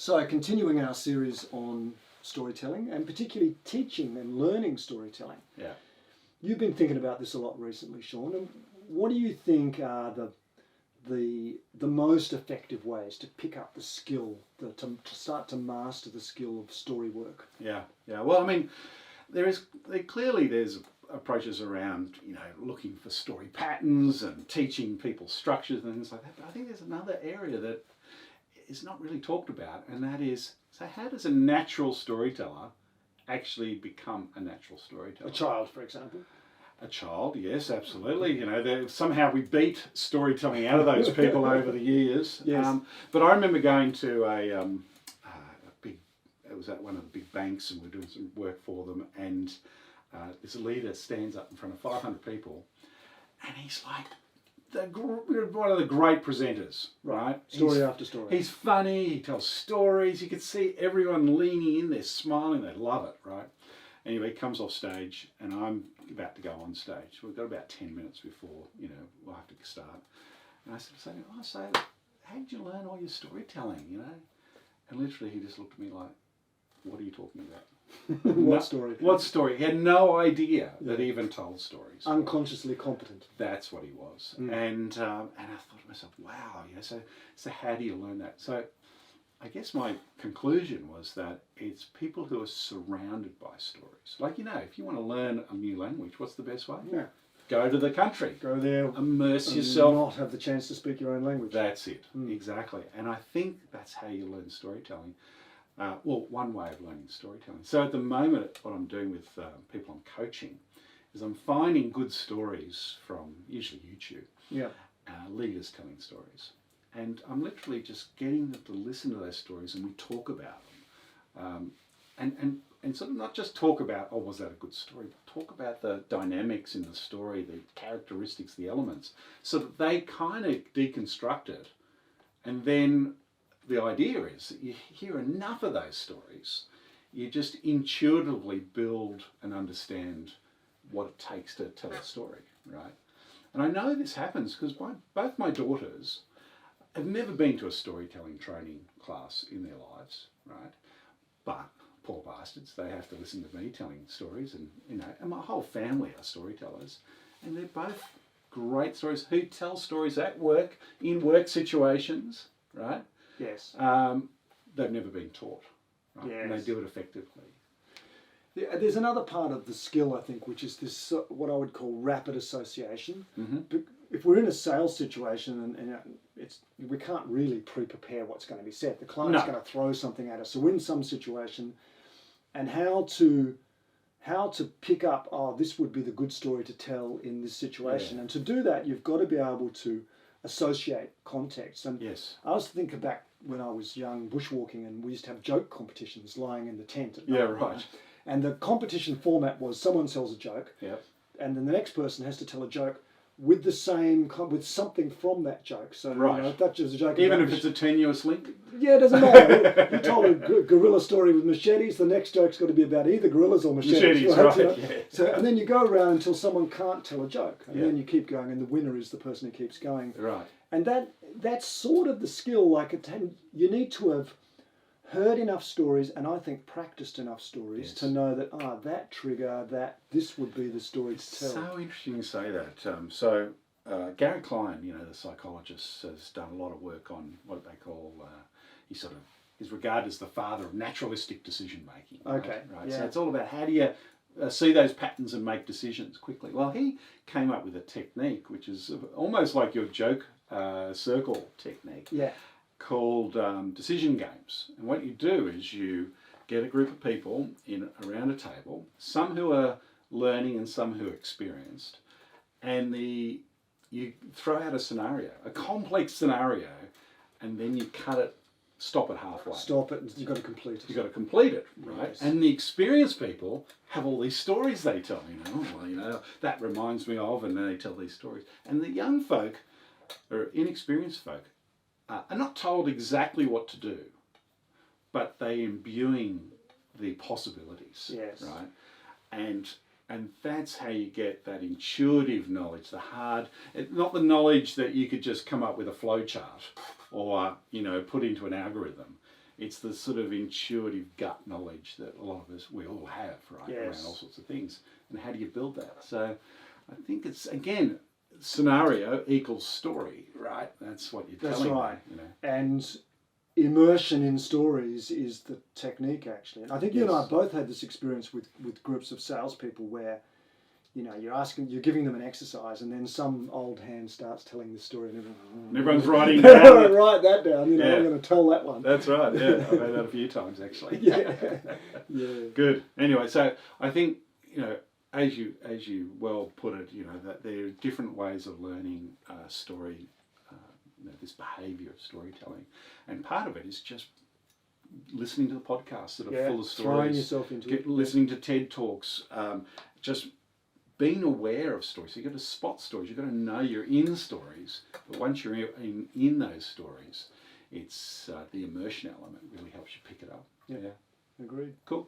So, continuing our series on storytelling, and particularly teaching and learning storytelling. Yeah. You've been thinking about this a lot recently, Shawn. And what do you think are the most effective ways to pick up the skill, to start to master the skill of story work? Yeah. Well, I mean, there's approaches around, looking for story patterns and teaching people structures and things like that. But I think there's another area that is not really talked about, and that is, so how does a natural storyteller actually become a natural storyteller? A child, for example. A child, yes, absolutely. Somehow we beat storytelling out of those people over the years. Yes. But I remember going to it was at one of the big banks, and we're doing some work for them, and this leader stands up in front of 500 people, and he's like one of the great presenters, right? Story after story. He's funny, he tells stories, you can see everyone leaning in, they're smiling, they love it, right? Anyway, he comes off stage, and I'm about to go on stage. We've got about 10 minutes before, we'll have to start. And I said, how did you learn all your storytelling, And literally he just looked at me like, what are you talking about? What story? What story? He had no idea that he even told stories. Unconsciously competent. That's what he was. And I thought to myself, wow, so how do you learn that? So I guess my conclusion was that it's people who are surrounded by stories. Like, if you want to learn a new language, what's the best way? Yeah. Go to the country. Go there. Immerse yourself. Not have the chance to speak your own language. That's it. Exactly. And I think that's how you learn storytelling. One way of learning storytelling. So at the moment, what I'm doing with people I'm coaching is I'm finding good stories from usually YouTube. Yeah. Leaders telling stories. And I'm literally just getting them to listen to those stories, and we talk about them. And sort of not just talk about, was that a good story, but talk about the dynamics in the story, the characteristics, the elements, so that they kind of deconstruct it. And then the idea is that you hear enough of those stories, you just intuitively build and understand what it takes to tell a story, right? And I know this happens because both my daughters have never been to a storytelling training class in their lives, right? But poor bastards, they have to listen to me telling stories, and my whole family are storytellers, and they're both great stories who tell stories at work, in work situations, right? Yes. They've never been taught, right? Yes. And they do it effectively. There's another part of the skill, I think, which is this what I would call rapid association. Mm-hmm. If we're in a sales situation and we can't really pre-prepare what's going to be said. The client's going to throw something at us. So in some situation, and how to pick up, this would be the good story to tell in this situation. Yeah. And to do that, you've got to be able to associate context. And yes. I was thinking back when I was young, bushwalking, and we used to have joke competitions lying in the tent at night. Yeah, right. And the competition format was someone tells a joke, and then the next person has to tell a joke with with something from that joke. So if that's just a joke, even if it's a tenuous link. Yeah, it doesn't matter. You told a gorilla story with machetes. The next joke's got to be about either gorillas or machetes, right? Yeah. So and then you go around until someone can't tell a joke, and then you keep going, and the winner is the person who keeps going. Right. And that's sort of the skill. You need to have heard enough stories, and I think practiced enough stories to know that that trigger, this would be the story to tell. So interesting you say that. Gary Klein, the psychologist, has done a lot of work on what they call, he's regarded as the father of naturalistic decision making. Okay. Right. Yeah. So it's all about how do you see those patterns and make decisions quickly. Well, he came up with a technique which is almost like your joke circle technique. Yeah. Called decision games. And what you do is you get a group of people around a table, some who are learning and some who are experienced, and you throw out a scenario, a complex scenario, and then you stop it halfway. Stop it, and you've got to complete it. You've got to complete it, right? Yes. And the experienced people have all these stories they tell, that reminds me of, and then they tell these stories. And the young folk, or inexperienced folk, are not told exactly what to do, but they're imbuing the possibilities, right? And that's how you get that intuitive knowledge, not the knowledge that you could just come up with a flow chart or, put into an algorithm. It's the sort of intuitive gut knowledge that a lot of us, we all have, right? Yes. Around all sorts of things. And how do you build that? So I think it's, again, scenario equals story, right? That's what you're telling me. That's right. You know? And immersion in stories is the technique, actually. And I think you and I both had this experience with groups of salespeople where, you know, you're giving them an exercise, and then some old hand starts telling the story, and everyone's writing down. Write that down. You know, I'm going to tell that one. That's right. Yeah, I've heard that a few times actually. Yeah. Good. Anyway, so I think, you know, as you well put it, you know, that there are different ways of learning story, you know, this behaviour of storytelling, and part of it is just listening to the podcasts that are full of stories. Throwing yourself into it. Listening to TED Talks, just being aware of stories. So you've got to spot stories. You've got to know you're in stories. But once you're in those stories, it's the immersion element really helps you pick it up. Yeah. Agreed. Cool.